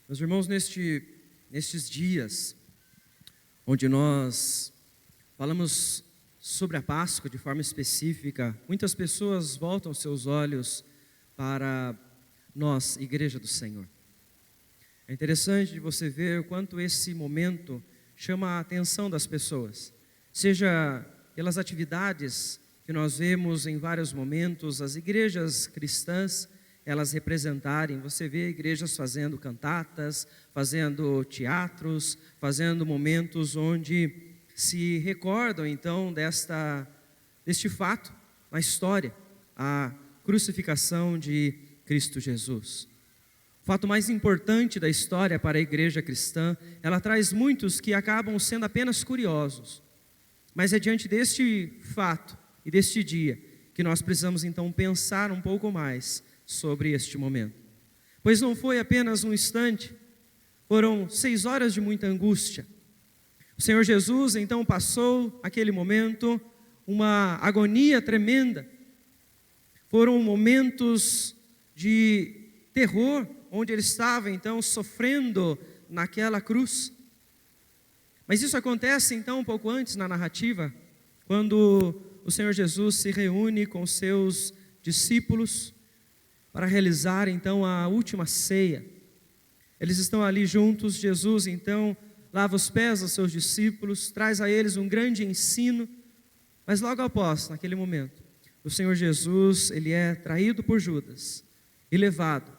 Meus irmãos, nestes dias, onde nós falamos sobre a Páscoa de forma específica, muitas pessoas voltam seus olhos para nós, Igreja do Senhor. É interessante você ver o quanto esse momento chama a atenção das pessoas, seja pelas atividades que nós vemos em vários momentos, as igrejas cristãs, elas representarem, você vê igrejas fazendo cantatas, fazendo teatros, fazendo momentos onde se recordam então deste fato na história, a crucificação de Cristo Jesus. O fato mais importante da história para a igreja cristã, ela traz muitos que acabam sendo apenas curiosos, mas é diante deste fato e deste dia que nós precisamos então pensar um pouco mais sobre este momento. Pois não foi apenas um instante, foram 6 horas de muita angústia. O Senhor Jesus então passou aquele momento, uma agonia tremenda. Foram momentos de terror, onde ele estava então sofrendo naquela cruz. Mas isso acontece então um pouco antes na narrativa, quando o Senhor Jesus se reúne com seus discípulos para realizar então a última ceia. Eles estão ali juntos, Jesus então lava os pés dos seus discípulos, traz a eles um grande ensino, mas logo após, naquele momento, o Senhor Jesus, ele é traído por Judas e levado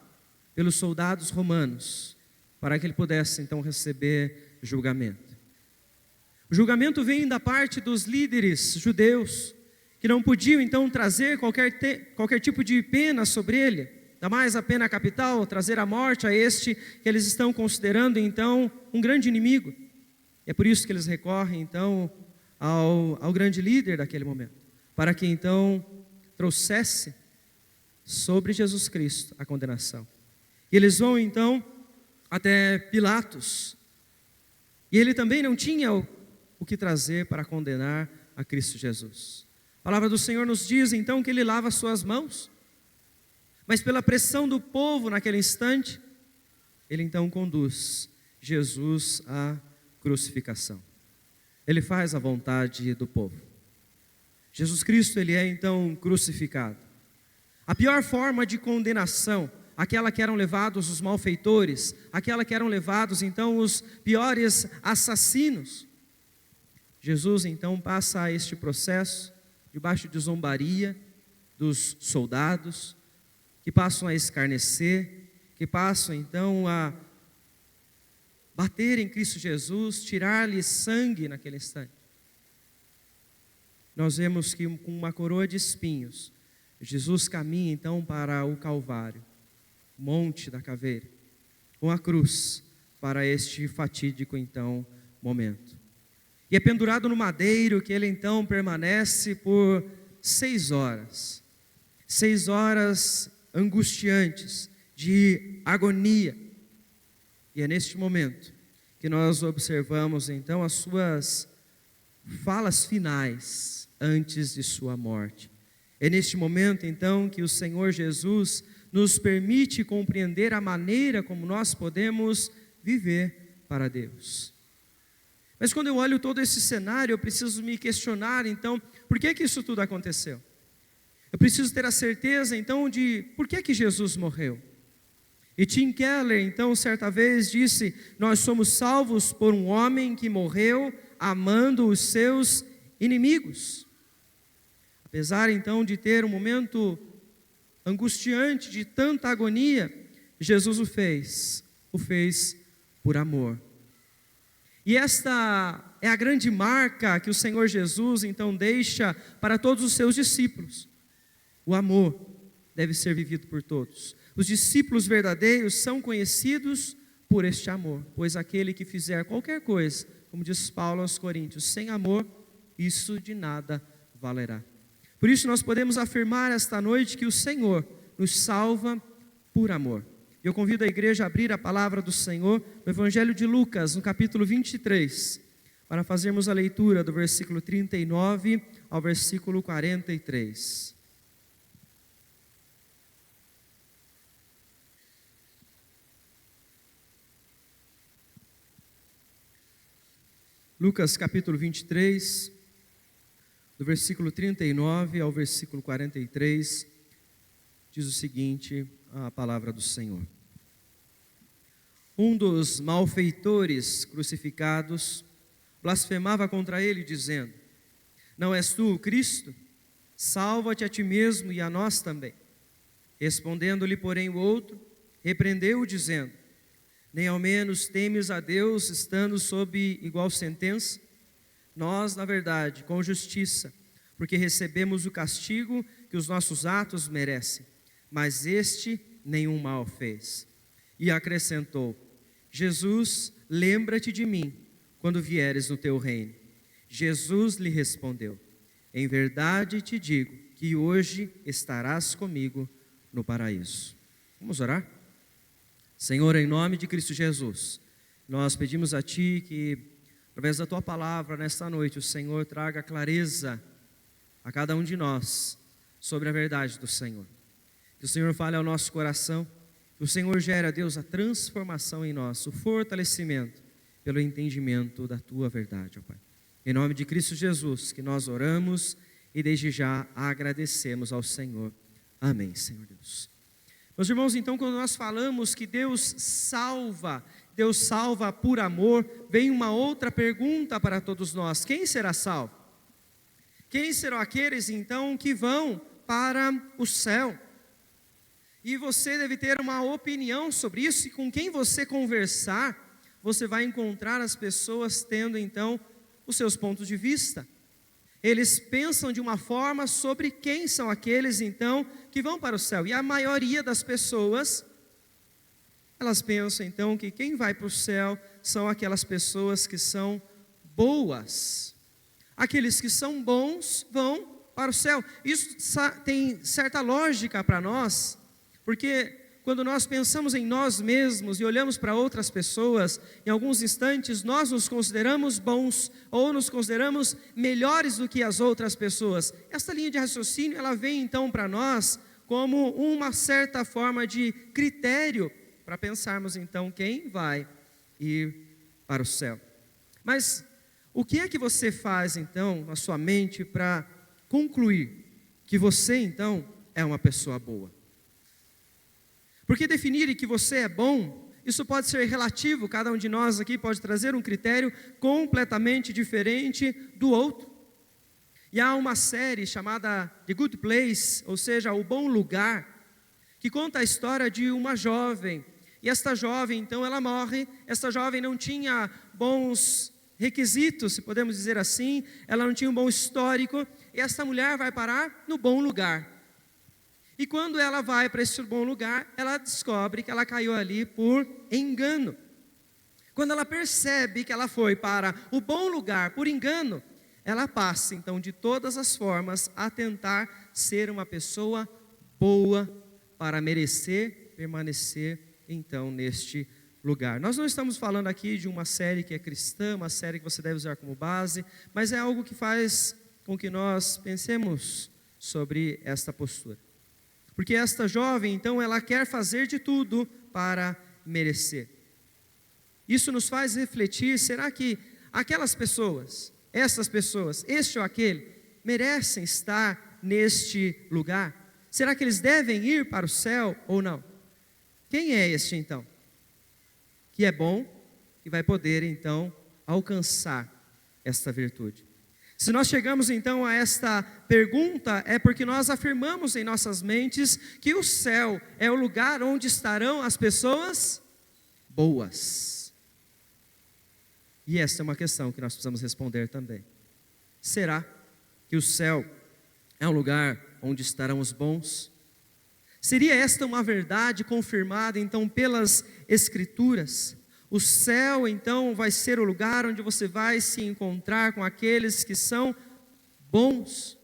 pelos soldados romanos, para que ele pudesse então receber julgamento. O julgamento vem da parte dos líderes judeus, que não podiam então trazer qualquer tipo de pena sobre ele, ainda mais a pena capital, trazer a morte a este que eles estão considerando então um grande inimigo. E é por isso que eles recorrem então ao grande líder daquele momento, para que então trouxesse sobre Jesus Cristo a condenação. E eles vão então até Pilatos, e ele também não tinha o que trazer para condenar a Cristo Jesus. A palavra do Senhor nos diz então que ele lava as suas mãos, mas pela pressão do povo naquele instante, ele então conduz Jesus à crucificação. Ele faz a vontade do povo. Jesus Cristo, ele é então crucificado. A pior forma de condenação, aquela que eram levados os malfeitores, aquela que eram levados então os piores assassinos. Jesus então passa este processo debaixo de zombaria dos soldados, que passam a escarnecer, que passam então a bater em Cristo Jesus, tirar-lhe sangue naquele instante. Nós vemos que com uma coroa de espinhos, Jesus caminha então para o Calvário, Monte da Caveira, com a cruz, para este fatídico então momento. E é pendurado no madeiro que ele então permanece por 6 horas. 6 horas angustiantes, de agonia. E é neste momento que nós observamos então as suas falas finais antes de sua morte. É neste momento então que o Senhor Jesus nos permite compreender a maneira como nós podemos viver para Deus. Mas quando eu olho todo esse cenário, eu preciso me questionar então, por que isso tudo aconteceu? Eu preciso ter a certeza então de por que Jesus morreu. E Tim Keller então certa vez disse: nós somos salvos por um homem que morreu amando os seus inimigos. Apesar então de ter um momento angustiante, de tanta agonia, Jesus o fez por amor. E esta é a grande marca que o Senhor Jesus então deixa para todos os seus discípulos. O amor deve ser vivido por todos. Os discípulos verdadeiros são conhecidos por este amor, pois aquele que fizer qualquer coisa, como diz Paulo aos Coríntios, sem amor, isso de nada valerá. Por isso nós podemos afirmar esta noite que o Senhor nos salva por amor. Eu convido a igreja a abrir a palavra do Senhor no Evangelho de Lucas, no capítulo 23, para fazermos a leitura do versículo 39 ao versículo 43. Lucas capítulo 23, do versículo 39 ao versículo 43, diz o seguinte, a palavra do Senhor. Um dos malfeitores crucificados blasfemava contra ele, dizendo: Não és tu o Cristo? Salva-te a ti mesmo e a nós também. Respondendo-lhe, porém, o outro, repreendeu-o, dizendo: Nem ao menos temes a Deus, estando sob igual sentença? Nós, na verdade, com justiça, porque recebemos o castigo que os nossos atos merecem, mas este nenhum mal fez. E acrescentou: Jesus, lembra-te de mim, quando vieres no teu reino. Jesus lhe respondeu: Em verdade te digo, que hoje estarás comigo no paraíso. Vamos orar? Senhor, em nome de Cristo Jesus, nós pedimos a Ti que, através da Tua palavra, nesta noite, o Senhor traga clareza a cada um de nós sobre a verdade do Senhor. Que o Senhor fale ao nosso coração, que o Senhor gere, Deus, a transformação em nós, o fortalecimento pelo entendimento da Tua verdade, ó Pai. Em nome de Cristo Jesus, que nós oramos e desde já agradecemos ao Senhor. Amém, Senhor Deus. Meus irmãos, então, quando nós falamos que Deus salva por amor, vem uma outra pergunta para todos nós: quem será salvo? Quem serão aqueles, então, que vão para o céu? E você deve ter uma opinião sobre isso, e com quem você conversar, você vai encontrar as pessoas tendo, então, os seus pontos de vista. Eles pensam de uma forma sobre quem são aqueles, então, que vão para o céu. E a maioria das pessoas, elas pensam, então, que quem vai para o céu são aquelas pessoas que são boas. Aqueles que são bons vão para o céu. Isso tem certa lógica para nós, porque quando nós pensamos em nós mesmos e olhamos para outras pessoas, em alguns instantes nós nos consideramos bons ou nos consideramos melhores do que as outras pessoas. Esta linha de raciocínio, ela vem então para nós como uma certa forma de critério para pensarmos então quem vai ir para o céu. Mas o que é que você faz então na sua mente para concluir que você então é uma pessoa boa? Porque definir que você é bom, isso pode ser relativo, cada um de nós aqui pode trazer um critério completamente diferente do outro. E há uma série chamada The Good Place, ou seja, O Bom Lugar, que conta a história de uma jovem. E esta jovem, então, ela morre. Esta jovem não tinha bons requisitos, se podemos dizer assim, ela não tinha um bom histórico, e esta mulher vai parar no bom lugar. E quando ela vai para esse bom lugar, ela descobre que ela caiu ali por engano. Quando ela percebe que ela foi para o bom lugar por engano, ela passa então de todas as formas a tentar ser uma pessoa boa para merecer permanecer então neste lugar. Nós não estamos falando aqui de uma série que é cristã, uma série que você deve usar como base, mas é algo que faz com que nós pensemos sobre esta postura. Porque esta jovem, então, ela quer fazer de tudo para merecer. Isso nos faz refletir, será que aquelas pessoas, essas pessoas, este ou aquele, merecem estar neste lugar? Será que eles devem ir para o céu ou não? Quem é este, então? Que é bom e vai poder, então, alcançar esta virtude. Se nós chegamos então a esta pergunta, é porque nós afirmamos em nossas mentes que o céu é o lugar onde estarão as pessoas boas. E esta é uma questão que nós precisamos responder também. Será que o céu é um lugar onde estarão os bons? Seria esta uma verdade confirmada então pelas Escrituras? O céu, então, vai ser o lugar onde você vai se encontrar com aqueles que são bons.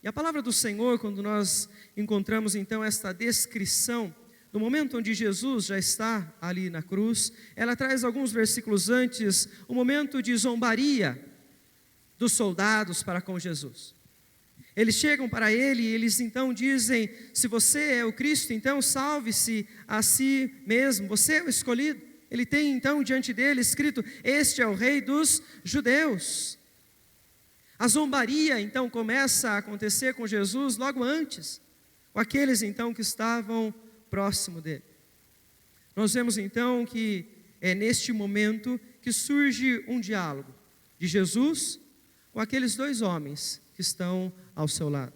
E a palavra do Senhor, quando nós encontramos, então, esta descrição, no momento onde Jesus já está ali na cruz, ela traz alguns versículos antes, o momento de zombaria dos soldados para com Jesus. Eles chegam para ele e eles então dizem: se você é o Cristo, então salve-se a si mesmo, você é o escolhido. Ele tem então diante dele escrito: este é o rei dos judeus. A zombaria então começa a acontecer com Jesus logo antes, com aqueles então que estavam próximo dele. Nós vemos então que é neste momento que surge um diálogo de Jesus com aqueles dois homens que estão ao seu lado.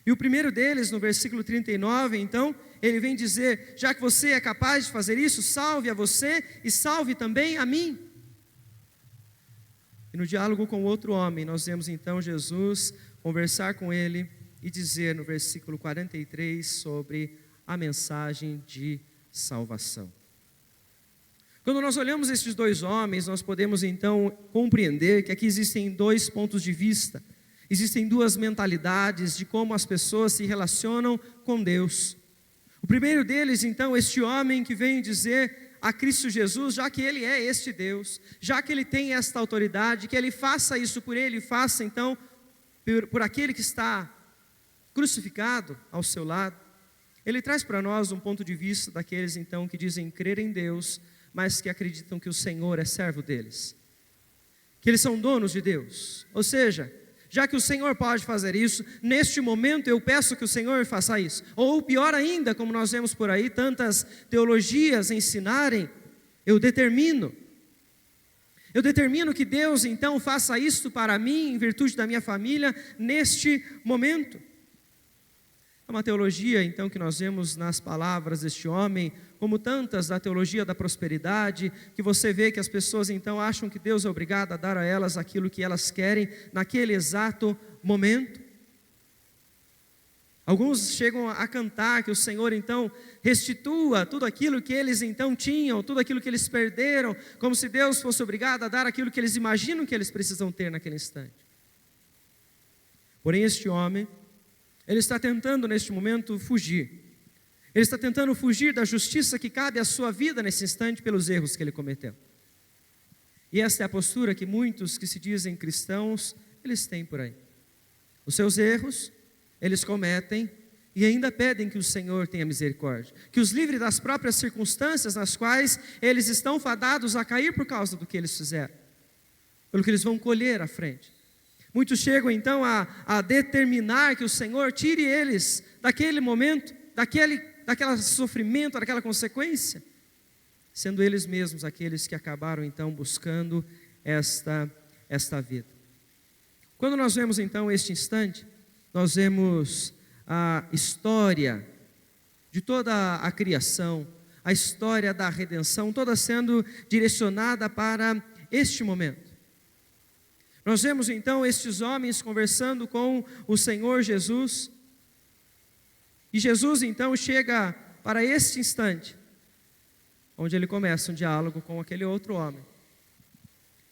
E o primeiro deles, no versículo 39, então, ele vem dizer: já que você é capaz de fazer isso, salve a você e salve também a mim. E no diálogo com o outro homem, nós vemos então Jesus conversar com ele e dizer no versículo 43 sobre a mensagem de salvação. Quando nós olhamos esses dois homens, nós podemos então compreender que aqui existem dois pontos de vista, existem duas mentalidades de como as pessoas se relacionam com Deus. O primeiro deles, então, este homem que vem dizer a Cristo Jesus, já que Ele é este Deus, já que Ele tem esta autoridade, que Ele faça isso por Ele, faça então por aquele que está crucificado ao seu lado. Ele traz para nós um ponto de vista daqueles então que dizem crer em Deus, mas que acreditam que o Senhor é servo deles, que eles são donos de Deus. Ou seja, já que o Senhor pode fazer isso, neste momento eu peço que o Senhor faça isso. Ou pior ainda, como nós vemos por aí tantas teologias ensinarem, eu determino que Deus então faça isto para mim, em virtude da minha família, neste momento. É uma teologia então que nós vemos nas palavras deste homem, como tantas da teologia da prosperidade, que você vê que as pessoas então acham que Deus é obrigado a dar a elas aquilo que elas querem naquele exato momento. Alguns chegam a cantar que o Senhor então restitua tudo aquilo que eles então tinham, tudo aquilo que eles perderam, como se Deus fosse obrigado a dar aquilo que eles imaginam que eles precisam ter naquele instante. Porém este homem, ele está tentando neste momento fugir. Ele está tentando fugir da justiça que cabe à sua vida nesse instante pelos erros que ele cometeu. E esta é a postura que muitos que se dizem cristãos, eles têm por aí. Os seus erros, eles cometem e ainda pedem que o Senhor tenha misericórdia, que os livre das próprias circunstâncias nas quais eles estão fadados a cair por causa do que eles fizeram, pelo que eles vão colher à frente. Muitos chegam então a determinar que o Senhor tire eles daquele momento, daquele sofrimento, daquela consequência, sendo eles mesmos aqueles que acabaram então buscando esta vida. Quando nós vemos então este instante, nós vemos a história de toda a criação, a história da redenção, toda sendo direcionada para este momento. Nós vemos então estes homens conversando com o Senhor Jesus, e Jesus então chega para este instante, onde ele começa um diálogo com aquele outro homem.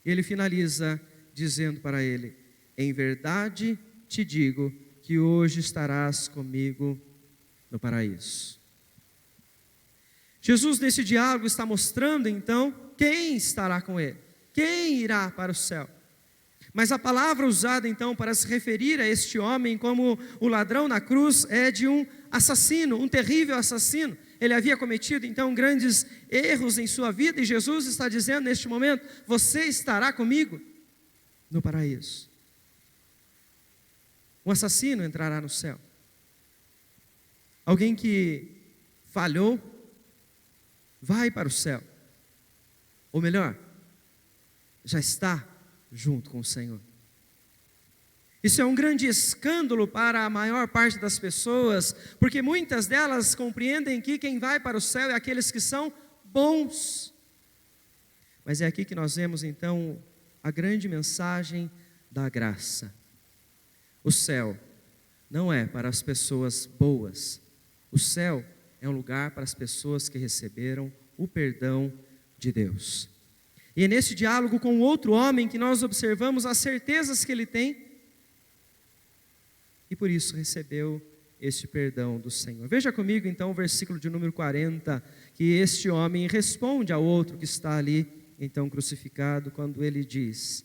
E ele finaliza dizendo para ele: em verdade te digo que hoje estarás comigo no paraíso. Jesus nesse diálogo está mostrando então quem estará com ele, quem irá para o céu. Mas a palavra usada então para se referir a este homem como o ladrão na cruz é de um assassino, um terrível assassino. Ele havia cometido então grandes erros em sua vida e Jesus está dizendo neste momento: você estará comigo no paraíso. Um assassino entrará no céu. Alguém que falhou vai para o céu. Ou melhor, já está junto com o Senhor. Isso é um grande escândalo para a maior parte das pessoas, porque muitas delas compreendem que quem vai para o céu é aqueles que são bons. Mas é aqui que nós vemos então a grande mensagem da graça. O céu não é para as pessoas boas. O céu é um lugar para as pessoas que receberam o perdão de Deus. E é nesse diálogo com o outro homem que nós observamos as certezas que ele tem, e por isso recebeu este perdão do Senhor. Veja comigo então o versículo de número 40, que este homem responde ao outro que está ali, então crucificado, quando ele diz: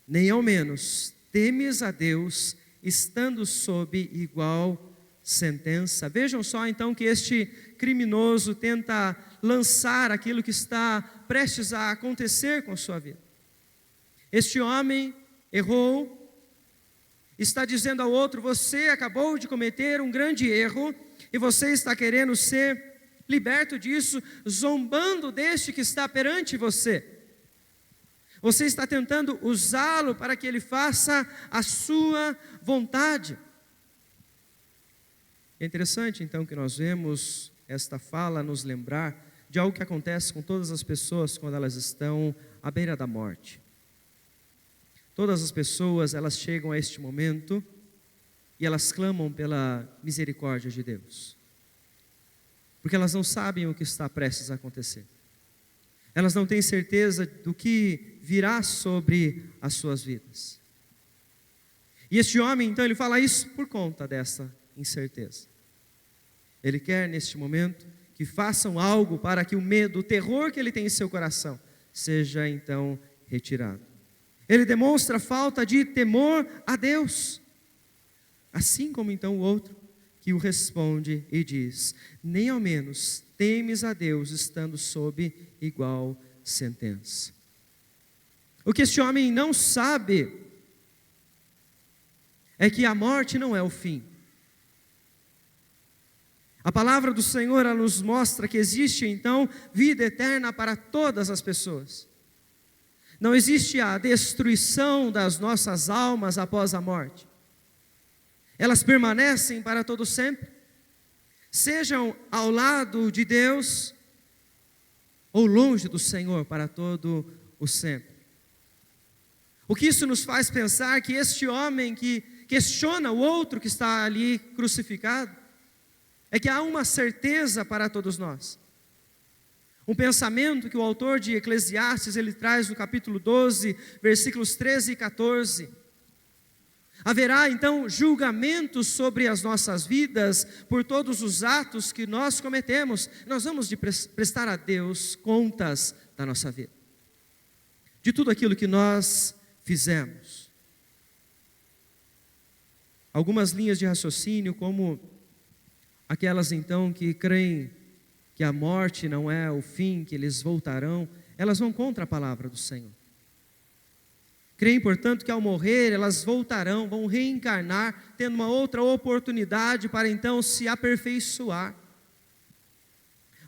nem ao menos temes a Deus, estando sob igual sentença. Vejam só então que este criminoso tenta lançar aquilo que está prestes a acontecer com a sua vida. Este homem errou, está dizendo ao outro: você acabou de cometer um grande erro e você está querendo ser liberto disso, zombando deste que está perante você. Você está tentando usá-lo para que ele faça a sua vontade. É interessante então que nós vemos esta fala nos lembrar de algo que acontece com todas as pessoas quando elas estão à beira da morte. Todas as pessoas, elas chegam a este momento e elas clamam pela misericórdia de Deus, porque elas não sabem o que está prestes a acontecer. Elas não têm certeza do que virá sobre as suas vidas. E este homem, então, ele fala isso por conta dessa incerteza. Ele quer, neste momento, que façam algo para que o medo, o terror que ele tem em seu coração, seja, então, retirado. Ele demonstra falta de temor a Deus. Assim como, então, o outro, que o responde e diz: nem ao menos temes a Deus, estando sob igual sentença. O que este homem não sabe é que a morte não é o fim. A palavra do Senhor, ela nos mostra que existe então vida eterna para todas as pessoas. Não existe a destruição das nossas almas após a morte. Elas permanecem para todo sempre, sejam ao lado de Deus ou longe do Senhor para todo o sempre. O que isso nos faz pensar que este homem que questiona o outro que está ali crucificado, é que há uma certeza para todos nós. Um pensamento que o autor de Eclesiastes, ele traz no capítulo 12, versículos 13 e 14. Haverá então julgamento sobre as nossas vidas por todos os atos que nós cometemos. Nós vamos prestar a Deus contas da nossa vida, de tudo aquilo que nós fizemos. Algumas linhas de raciocínio, como aquelas então que creem que a morte não é o fim, que eles voltarão, elas vão contra a palavra do Senhor. Creem, portanto, que ao morrer elas voltarão, vão reencarnar, tendo uma outra oportunidade para então se aperfeiçoar.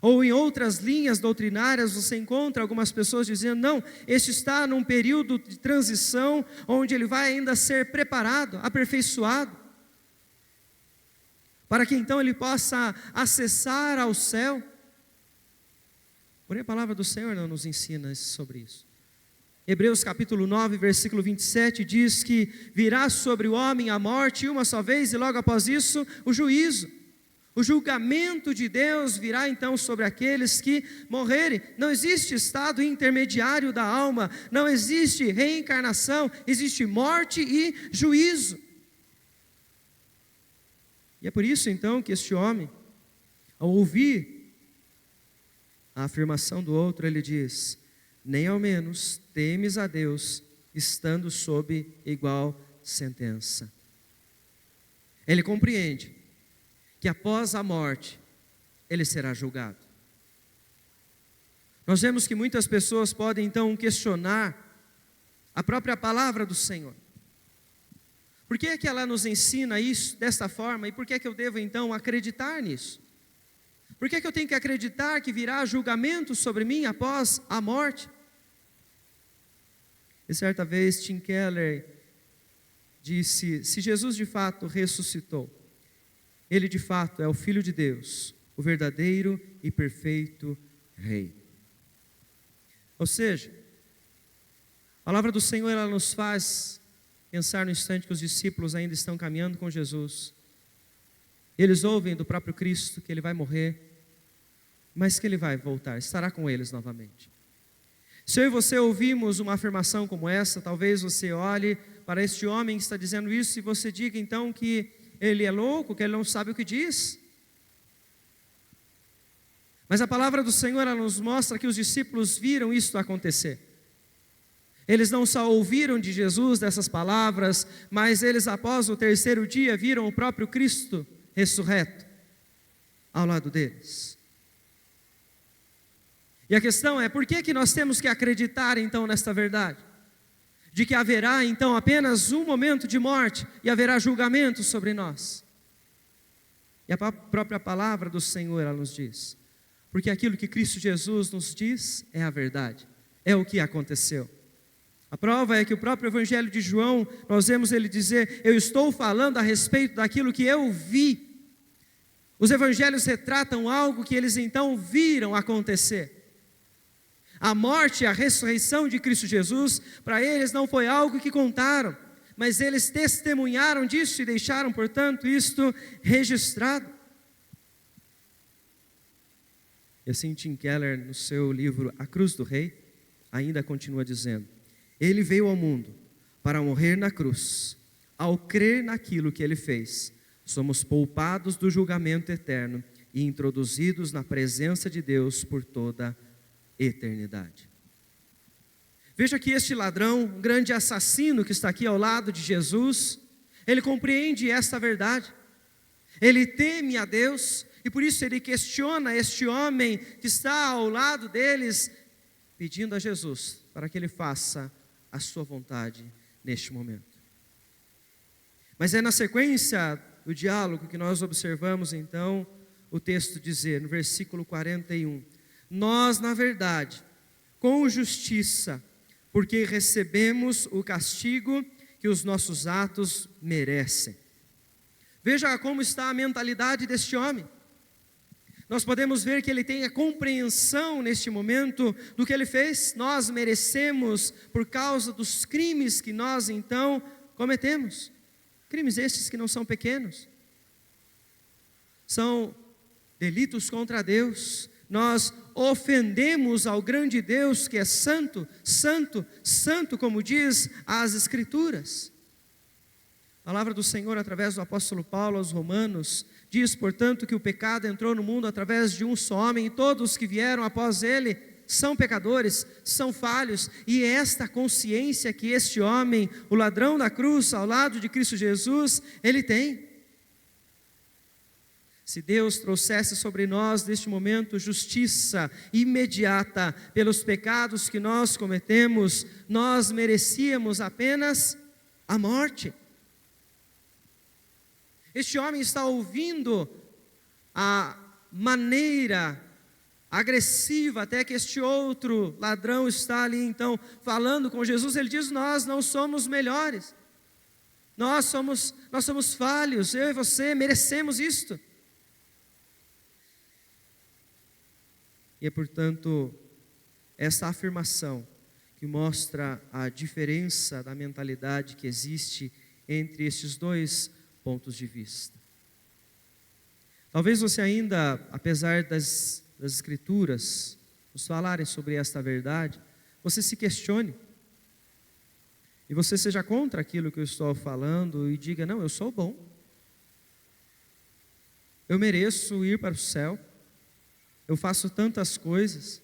Ou em outras linhas doutrinárias você encontra algumas pessoas dizendo: não, este está num período de transição, onde ele vai ainda ser preparado, aperfeiçoado, para que então ele possa acessar ao céu. Porém a palavra do Senhor não nos ensina sobre isso. Hebreus capítulo 9, versículo 27 diz que virá sobre o homem a morte uma só vez, e logo após isso o juízo. O julgamento de Deus virá então sobre aqueles que morrerem. Não existe estado intermediário da alma, não existe reencarnação, existe morte e juízo. E é por isso então que este homem, ao ouvir a afirmação do outro, ele diz: nem ao menos temes a Deus, estando sob igual sentença. Ele compreende que após a morte, ele será julgado. Nós vemos que muitas pessoas podem então questionar a própria palavra do Senhor. Por que é que ela nos ensina isso desta forma? E por que é que eu devo então acreditar nisso? Por que é que eu tenho que acreditar que virá julgamento sobre mim após a morte? E certa vez Tim Keller disse: se Jesus de fato ressuscitou, Ele de fato é o Filho de Deus, o verdadeiro e perfeito Rei. Ou seja, a palavra do Senhor, ela nos faz pensar no instante que os discípulos ainda estão caminhando com Jesus. Eles ouvem do próprio Cristo que Ele vai morrer, mas que Ele vai voltar, estará com eles novamente. Se eu e você ouvimos uma afirmação como essa, talvez você olhe para este homem que está dizendo isso e você diga então que ele é louco, que ele não sabe o que diz. Mas a palavra do Senhor, ela nos mostra que os discípulos viram isso acontecer. Eles não só ouviram de Jesus dessas palavras, mas eles após o terceiro dia viram o próprio Cristo ressurreto ao lado deles. E a questão é, por que nós temos que acreditar então nesta verdade? De que haverá então apenas um momento de morte e haverá julgamento sobre nós. E a própria palavra do Senhor, ela nos diz, porque aquilo que Cristo Jesus nos diz é a verdade, é o que aconteceu. A prova é que o próprio Evangelho de João, nós vemos ele dizer, eu estou falando a respeito daquilo que eu vi. Os evangelhos retratam algo que eles então viram acontecer. A morte e a ressurreição de Cristo Jesus, para eles não foi algo que contaram, mas eles testemunharam disso e deixaram, portanto, isto registrado. E assim Tim Keller, no seu livro A Cruz do Rei, ainda continua dizendo, ele veio ao mundo para morrer na cruz. Ao crer naquilo que ele fez, somos poupados do julgamento eterno e introduzidos na presença de Deus por toda a eternidade. Veja que este ladrão, um grande assassino que está aqui ao lado de Jesus, ele compreende esta verdade, ele teme a Deus e por isso ele questiona este homem que está ao lado deles, pedindo a Jesus para que ele faça a sua vontade neste momento. Mas é na sequência do diálogo que nós observamos então o texto dizer, no versículo 41, nós, na verdade, com justiça, porque recebemos o castigo que os nossos atos merecem. Veja como está a mentalidade deste homem. Nós podemos ver que ele tem a compreensão neste momento do que ele fez. Nós merecemos por causa dos crimes que nós então cometemos. Crimes estes que não são pequenos. São delitos contra Deus. Nós ofendemos ao grande Deus que é santo, santo, santo, como diz as Escrituras. A palavra do Senhor através do apóstolo Paulo aos Romanos diz, portanto, que o pecado entrou no mundo através de um só homem e todos que vieram após ele são pecadores, são falhos, e é esta consciência que este homem, o ladrão da cruz ao lado de Cristo Jesus, ele tem. Se Deus trouxesse sobre nós, neste momento, justiça imediata pelos pecados que nós cometemos, nós merecíamos apenas a morte. Este homem está ouvindo a maneira agressiva, até que este outro ladrão está ali, então, falando com Jesus, ele diz, nós não somos melhores, nós somos falhos, eu e você merecemos isto. E é, portanto, essa afirmação que mostra a diferença da mentalidade que existe entre estes dois pontos de vista. Talvez você ainda, apesar das Escrituras nos falarem sobre esta verdade, você se questione. E você seja contra aquilo que eu estou falando e diga, não, eu sou bom. Eu mereço ir para o céu. Eu faço tantas coisas.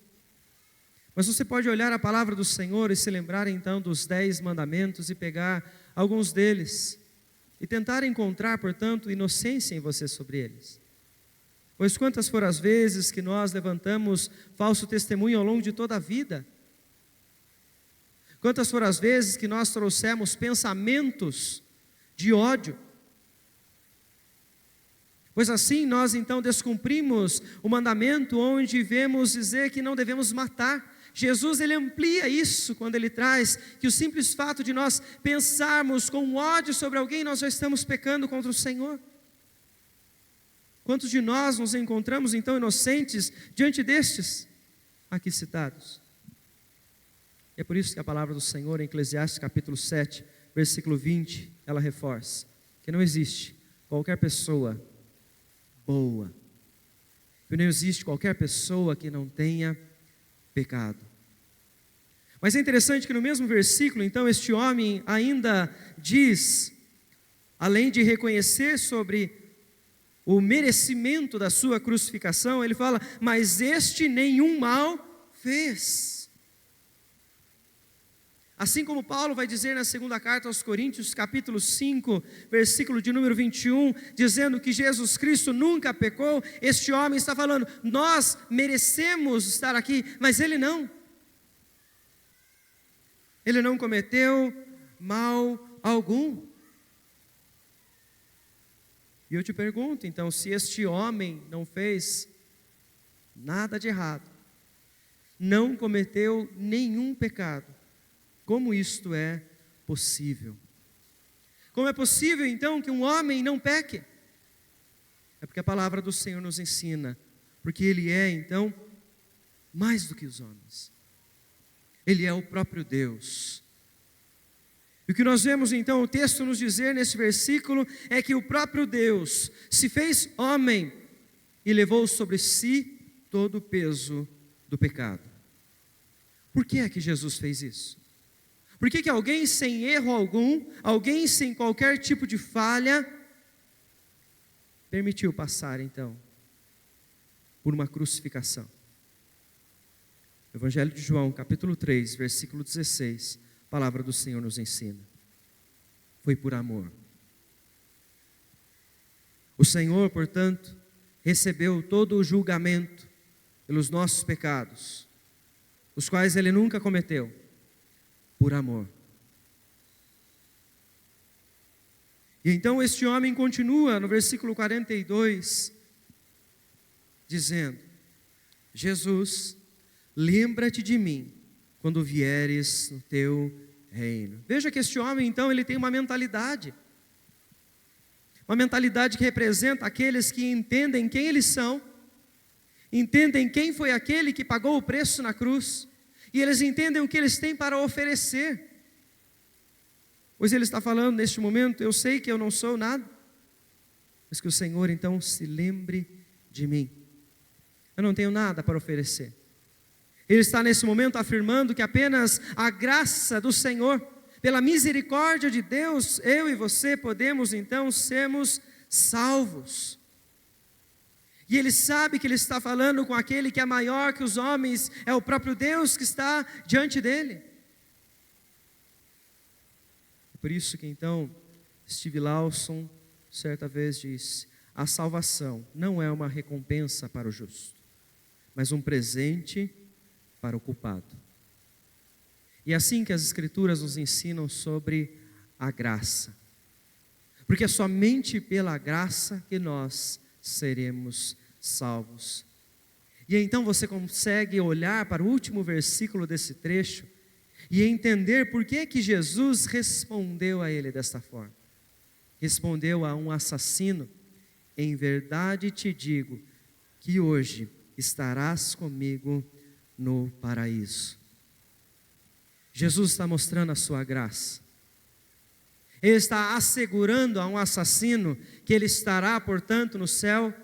Mas você pode olhar a palavra do Senhor e se lembrar então dos 10 mandamentos e pegar alguns deles e tentar encontrar, portanto, inocência em você sobre eles. Pois quantas foram as vezes que nós levantamos falso testemunho ao longo de toda a vida? Quantas foram as vezes que nós trouxemos pensamentos de ódio? Pois assim nós então descumprimos o mandamento onde vemos dizer que não devemos matar. Jesus ele amplia isso quando ele traz que o simples fato de nós pensarmos com ódio sobre alguém, nós já estamos pecando contra o Senhor. Quantos de nós nos encontramos então inocentes diante destes aqui citados? É por isso que a palavra do Senhor em Eclesiastes capítulo 7, versículo 20, ela reforça que não existe qualquer pessoa boa, que não existe qualquer pessoa que não tenha pecado. Mas é interessante que no mesmo versículo, então, este homem ainda diz, além de reconhecer sobre o merecimento da sua crucificação, ele fala, mas este nenhum mal fez. Assim como Paulo vai dizer na segunda carta aos Coríntios, capítulo 5, versículo de número 21, dizendo que Jesus Cristo nunca pecou, este homem está falando, nós merecemos estar aqui, mas ele não. Ele não cometeu mal algum. E eu te pergunto, então, se este homem não fez nada de errado, não cometeu nenhum pecado, como isto é possível? Como é possível, então, que um homem não peque? É porque a palavra do Senhor nos ensina, porque Ele é, então, mais do que os homens. Ele é o próprio Deus. E o que nós vemos então o texto nos dizer nesse versículo é que o próprio Deus se fez homem e levou sobre si todo o peso do pecado. Por que é que Jesus fez isso? Por que alguém sem erro algum, alguém sem qualquer tipo de falha, permitiu passar então por uma crucificação? Evangelho de João, capítulo 3, versículo 16, a palavra do Senhor nos ensina. Foi por amor. O Senhor, portanto, recebeu todo o julgamento pelos nossos pecados, os quais Ele nunca cometeu, por amor. E então este homem continua no versículo 42, dizendo, Jesus, lembra-te de mim, quando vieres no teu reino. Veja que este homem, então, ele tem uma mentalidade que representa aqueles que entendem quem eles são, entendem quem foi aquele que pagou o preço na cruz, e eles entendem o que eles têm para oferecer. Pois ele está falando neste momento, eu sei que eu não sou nada, mas que o Senhor então se lembre de mim. Eu não tenho nada para oferecer. Ele está nesse momento afirmando que apenas a graça do Senhor, pela misericórdia de Deus, eu e você podemos então sermos salvos. E ele sabe que ele está falando com aquele que é maior que os homens, é o próprio Deus que está diante dele. Por isso que então Steve Lawson certa vez disse, a salvação não é uma recompensa para o justo, mas um presente para o culpado. E é assim que as Escrituras nos ensinam sobre a graça. Porque é somente pela graça que nós seremos salvos. E então você consegue olhar para o último versículo desse trecho e entender por que que Jesus respondeu a ele desta forma. Respondeu a um assassino, em verdade te digo que hoje estarás comigo no paraíso. Jesus está mostrando a sua graça. Ele está assegurando a um assassino que ele estará, portanto, no céu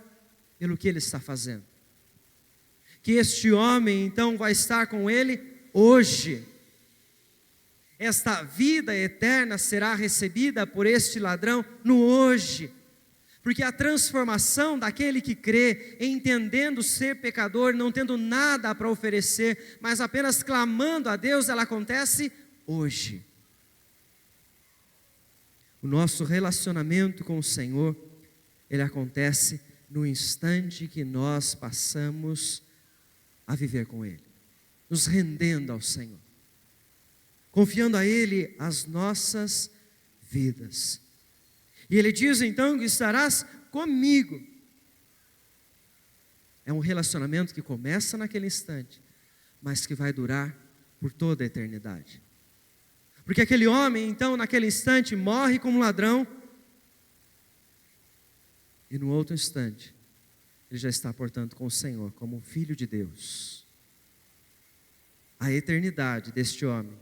pelo que ele está fazendo. Que este homem, então, vai estar com ele hoje. Esta vida eterna será recebida por este ladrão no hoje. Porque a transformação daquele que crê, entendendo ser pecador, não tendo nada para oferecer, mas apenas clamando a Deus, ela acontece hoje. O nosso relacionamento com o Senhor, ele acontece no instante que nós passamos a viver com Ele, nos rendendo ao Senhor, confiando a Ele as nossas vidas. E Ele diz então que estarás comigo. É um relacionamento que começa naquele instante, mas que vai durar por toda a eternidade. Porque aquele homem então naquele instante morre como ladrão, e no outro instante ele já está, portanto, com o Senhor, como um filho de Deus. A eternidade deste homem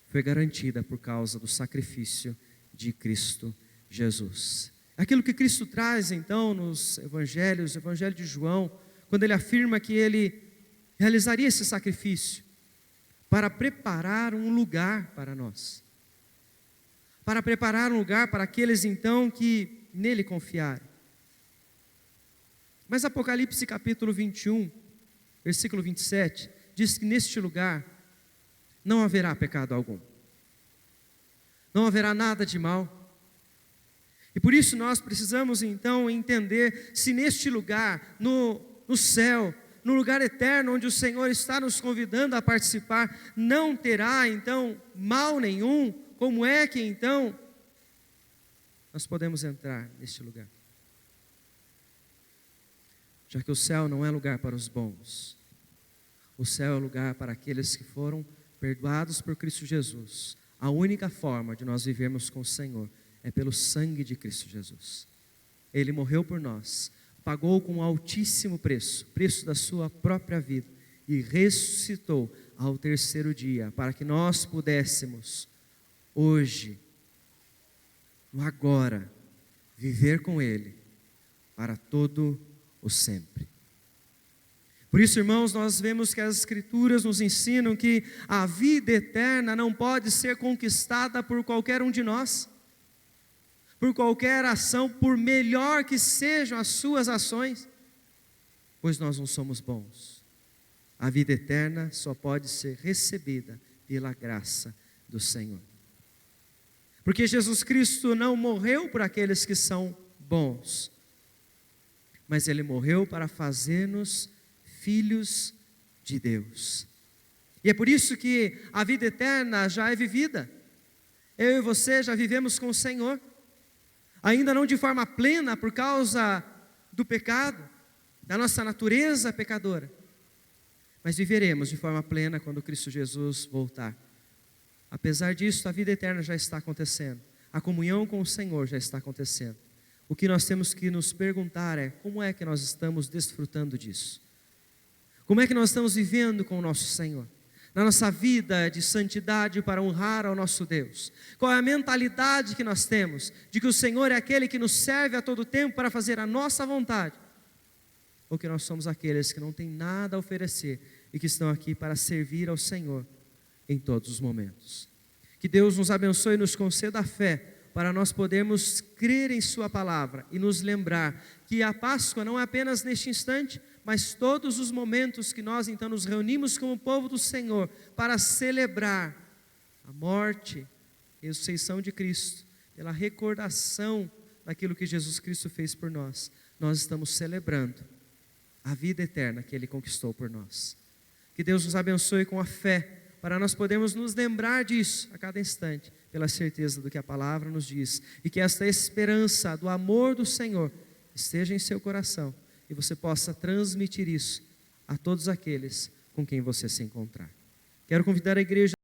foi garantida por causa do sacrifício de Cristo Jesus. Aquilo que Cristo traz então nos evangelhos, o evangelho de João, quando ele afirma que ele realizaria esse sacrifício para preparar um lugar para nós, para preparar um lugar para aqueles então que nele confiarem. Mas Apocalipse capítulo 21, versículo 27, diz que neste lugar não haverá pecado algum. não haverá nada de mal. E por isso nós precisamos então entender se neste lugar, no céu, no lugar eterno onde o Senhor está nos convidando a participar, não terá então mal nenhum, como é que então nós podemos entrar neste lugar? Já que o céu não é lugar para os bons, o céu é lugar para aqueles que foram perdoados por Cristo Jesus. A única forma de nós vivermos com o Senhor é pelo sangue de Cristo Jesus. Ele morreu por nós, pagou com um altíssimo preço, preço da sua própria vida, e ressuscitou ao terceiro dia, para que nós pudéssemos, hoje, no agora, viver com Ele, para todo o sempre. Por isso, irmãos, nós vemos que as Escrituras nos ensinam que a vida eterna não pode ser conquistada por qualquer um de nós, por qualquer ação, por melhor que sejam as suas ações, pois nós não somos bons. A vida eterna só pode ser recebida pela graça do Senhor. Porque Jesus Cristo não morreu por aqueles que são bons, mas Ele morreu para fazer-nos filhos de Deus. E é por isso que a vida eterna já é vivida. Eu e você já vivemos com o Senhor, ainda não de forma plena por causa do pecado, da nossa natureza pecadora, mas viveremos de forma plena quando Cristo Jesus voltar. Apesar disso, a vida eterna já está acontecendo, a comunhão com o Senhor já está acontecendo. O que nós temos que nos perguntar é: como é que nós estamos desfrutando disso? Como é que nós estamos vivendo com o nosso Senhor? Na nossa vida de santidade para honrar ao nosso Deus? Qual é a mentalidade que nós temos? De que o Senhor é aquele que nos serve a todo tempo para fazer a nossa vontade? Ou que nós somos aqueles que não têm nada a oferecer e que estão aqui para servir ao Senhor em todos os momentos? Que Deus nos abençoe e nos conceda a fé para nós podermos crer em Sua palavra e nos lembrar que a Páscoa não é apenas neste instante, mas todos os momentos que nós então nos reunimos como povo do Senhor para celebrar a morte e a ressurreição de Cristo, pela recordação daquilo que Jesus Cristo fez por nós, nós estamos celebrando a vida eterna que Ele conquistou por nós. Que Deus nos abençoe com a fé, para nós podermos nos lembrar disso a cada instante, pela certeza do que a palavra nos diz, e que esta esperança do amor do Senhor esteja em seu coração, e você possa transmitir isso a todos aqueles com quem você se encontrar. Quero convidar a igreja